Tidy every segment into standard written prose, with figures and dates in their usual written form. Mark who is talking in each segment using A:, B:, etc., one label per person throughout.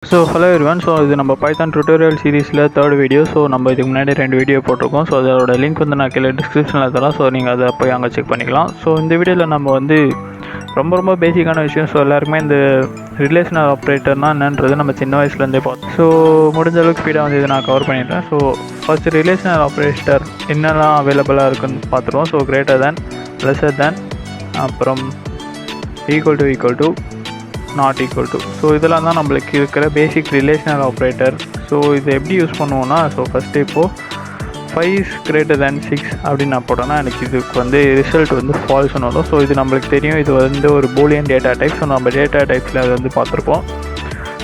A: So hello everyone. So இது நம்ம Python tutorial சீரிஸில் தேர்ட் வீடியோ. ஸோ நம்ம இதுக்கு முன்னாடி 2 வீடியோ போட்டிருக்கோம். ஸோ அதோட லிங்க் வந்து நான் கீழே டிஸ்கிரிப்ஷனில் தரலாம். ஸோ நீங்கள் அதை போய் அங்கே செக் பண்ணிக்கலாம். ஸோ இந்த வீடியோவில் நம்ம வந்து ரொம்ப பேசிக்கான விஷயம். ஸோ எல்லாருக்குமே இந்த ரிலேஷனல் ஆப்ரேட்டர்னால் என்னன்றது நம்ம சின்ன வயசுலேருந்தே பார்த்தோம். ஸோ முடிஞ்ச அளவுக்கு ஸ்பீடாக வந்து இதை நான் கவர் பண்ணிட்டேன். ஸோ ஃபஸ்ட்டு ரிலேஷனல் ஆப்ரேட்டர் என்னெல்லாம் அவைலபிளாக இருக்குன்னு பார்த்துருவோம். So greater than, lesser than, அப்புறம் equal to not equal to. So இதெல்லாம் தான் நம்மளுக்கு இருக்கிற பேசிக் ரிலேஷனல் ஆப்ரேட்டர். ஸோ இதை எப்படி யூஸ் பண்ணுவோன்னா, ஸோ ஃபஸ்ட்டு இப்போது 5 is greater than 6 அப்படின்னு நான் போட்டோன்னா எனக்கு இதுக்கு வந்து ரிசல்ட் வந்து ஃபால்ஸ்னு வரும். ஸோ இது நம்மளுக்கு தெரியும், இது வந்து ஒரு பூலியன் டேட்டா டைப். ஸோ நம்ம டேட்டா டைப்ஸில் அது வந்து பார்த்துருப்போம்.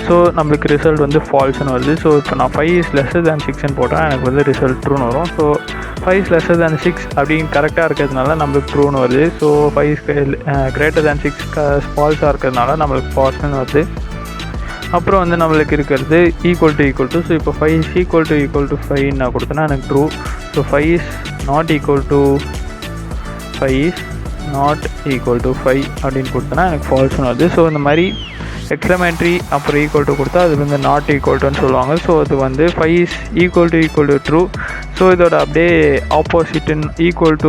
A: ஸோ நம்மளுக்கு ரிசல்ட் வந்து ஃபால்ஸ்னு வருது. ஸோ இப்போ நான் 5 is lesser than 6ன்னு போட்டால் எனக்கு வந்து ரிசல்ட் ட்ரூன்னு வரும். ஸோ 5 is lesser than 6 அப்படின்னு கரெக்டாக இருக்கிறதுனால நம்மளுக்கு ட்ரூன்னு வருது. ஸோ 5 is greater than 6 ஃபால்ஸாக இருக்கிறதுனால நம்மளுக்கு ஃபால்ஸ்னு வருது. அப்புறம் வந்து நம்மளுக்கு இருக்கிறது ஈக்குவல் டு. ஸோ இப்போ 5 is equal to 5 நான் கொடுத்தேன்னா எனக்கு true. So 5 is not equal to 5 அப்படின்னு கொடுத்தேன்னா எனக்கு ஃபால்ஸ்னு வருது. ஸோ இந்த மாதிரி எக்ஸ்க்ளமேட்டரி அப்புறம் ஈக்குவல் டு கொடுத்தா அது வந்து நாட் ஈக்குவல் டுன்னு சொல்லுவாங்க. ஸோ அது வந்து 5 is equal to true. So இதோட அப்படியே ஆப்போசிட்டுன்னு ஈக்குவல்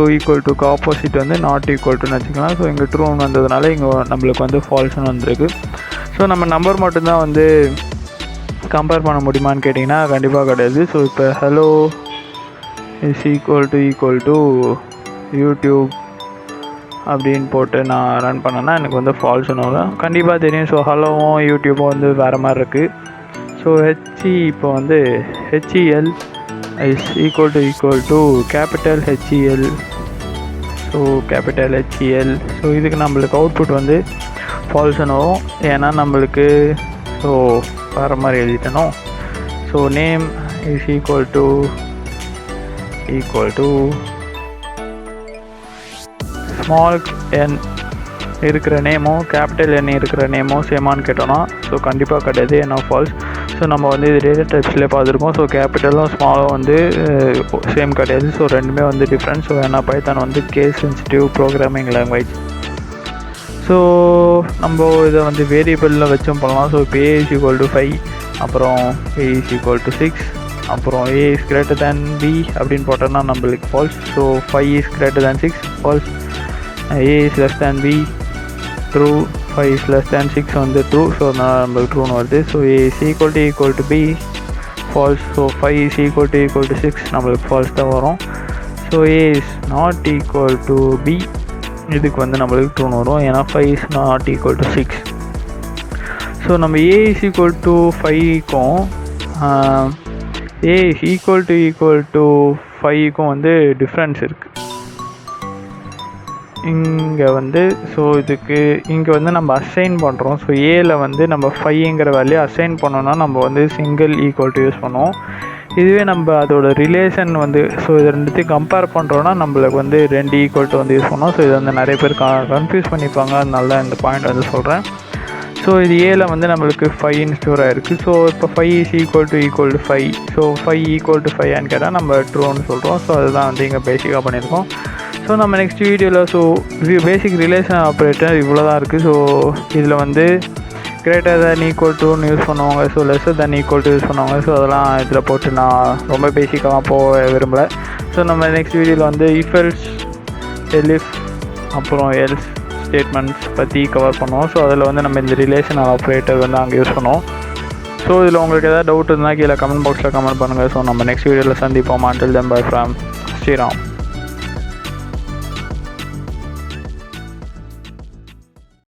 A: டுக்கு ஆப்போசிட் வந்து நாட் ஈக்குவல் டுன்னு வச்சுக்கலாம். ஸோ இங்கே ட்ரூன்னு வந்ததுனால இங்கே நம்மளுக்கு வந்து ஃபால்ஸ்னு வந்திருக்கு. ஸோ நம்ம நம்பர் மட்டும்தான் வந்து கம்பேர் பண்ண முடியுமான்னு கேட்டிங்கன்னா கண்டிப்பாக கிடையாது. ஸோ இப்போ hello is equal to YouTube அப்படின்னு போட்டு நான் ரன் பண்ணேன்னா எனக்கு வந்து ஃபால்ஸ்னு வரும். கண்டிப்பாக தெரியும். ஸோ ஹலோவும் யூடியூப்பும் வந்து வேறு மாதிரி இருக்குது. ஸோ இப்போ வந்து HEL is equal to capital HEL. So capital HEL. So இதுக்கு நம்மளுக்கு அவுட்புட் வந்து ஃபால்ஸ்னு வரும். ஏன்னா நம்மளுக்கு ஸோ வேறு மாதிரி எழுதிட்டணும். So name is equal to small N இருக்கிற நேமோ கேபிட்டல் என் இருக்கிற நேமோ சேமான்னு கேட்டோன்னா ஸோ கண்டிப்பாக கிடையாது, ஏன்னா ஃபால்ஸ். ஸோ நம்ம வந்து இது டேட்டா டைப்ஸ்லேயே பார்த்துருக்கோம். ஸோ கேபிட்டலும் ஸ்மாலும் வந்து சேம் கிடையாது. ஸோ ரெண்டுமே வந்து டிஃப்ரெண்ட். ஸோ ஏன்னா பைத்தான் வந்து case sensitive programming language. So நம்ம இதை வந்து வேரியபிளில் வச்சும் பண்ணலாம். ஸோ இப்போ a is equal to 5, அப்புறம் a is equal to 6, அப்புறம் a is greater than b அப்படின்னு போட்டோன்னா நம்மளுக்கு false. So 5 is greater than 6 false, a is less than b true, 5 is less than 6 வந்து ட்ரூ. ஸோ நம்மளுக்கு ட்ரூன்னு வருது. So a is equal to b false. So 5 is equal to 6 நம்மளுக்கு false தான் வரும். So a is not equal to b இதுக்கு வந்து நம்மளுக்கு ட்ரூன்னு வரும், ஏன்னா 5 is not equal to 6. So நம்ம a is equal to 5க்கும் a is equal to 5க்கும் வந்து டிஃப்ரென்ஸ் இருக்குது இங்கே வந்து. ஸோ இதுக்கு இங்கே வந்து நம்ம அசைன் பண்ணுறோம். ஸோ ஏல வந்து நம்ம 5ங்கிற வேல்யூ அசைன் பண்ணோன்னா நம்ம வந்து சிங்கிள் ஈக்குவல் டு யூஸ் பண்ணுவோம். இதுவே நம்ம அதோட ரிலேஷன் வந்து ஸோ இது ரெண்டுத்தையும் கம்பேர் பண்ணுறோன்னா நம்மளுக்கு வந்து 2 ஈக்குவல் டு வந்து யூஸ் பண்ணுவோம். ஸோ இது வந்து நிறைய பேர் கன்ஃபியூஸ் பண்ணிப்பாங்க, அதனால இந்த பாயிண்ட் வந்து சொல்கிறேன். ஸோ இது ஏல வந்து நம்மளுக்கு 5 ஸ்டோர் ஆகிருக்கு. ஸோ இப்போ 5 is equal to 5. So 5 equal to 5 கேட்டால் நம்ம ட்ரூன்னு சொல்கிறோம். ஸோ அதுதான் வந்து இங்கே பேசிக்காக பண்ணியிருக்கோம். ஸோ நம்ம நெக்ஸ்ட் வீடியோவில் ஸோ பேசிக் ரிலேஷன் ஆப்ரேட்டர் இவ்வளோ தான் இருக்குது. ஸோ இதில் வந்து கிரேட்டர் தேன் ஈக்குவல் டுன்னு யூஸ் பண்ணுவாங்க. So lesser than equal to use பண்ணுவாங்க. ஸோ அதெல்லாம் இதில் போட்டு நான் ரொம்ப பேசிக்காக போக விரும்பலை. ஸோ நம்ம நெக்ஸ்ட் வீடியோவில் வந்து இஃப் எல்ஸ், எலிஃப், அப்புறம் எல்ஸ் ஸ்டேட்மெண்ட்ஸ் பற்றி கவர் பண்ணுவோம். ஸோ அதில் வந்து நம்ம இந்த ரிலேஷனல் ஆப்ரேட்டர் வந்து அங்கே யூஸ் பண்ணுவோம். ஸோ இதில் உங்களுக்கு எதாவது டவுட் இருந்தால் கீழே கமெண்ட் பாக்ஸில் கமெண்ட் பண்ணுங்கள். ஸோ நம்ம நெக்ஸ்ட் வீடியோவில் சந்திப்போம். until then bye from Sriram.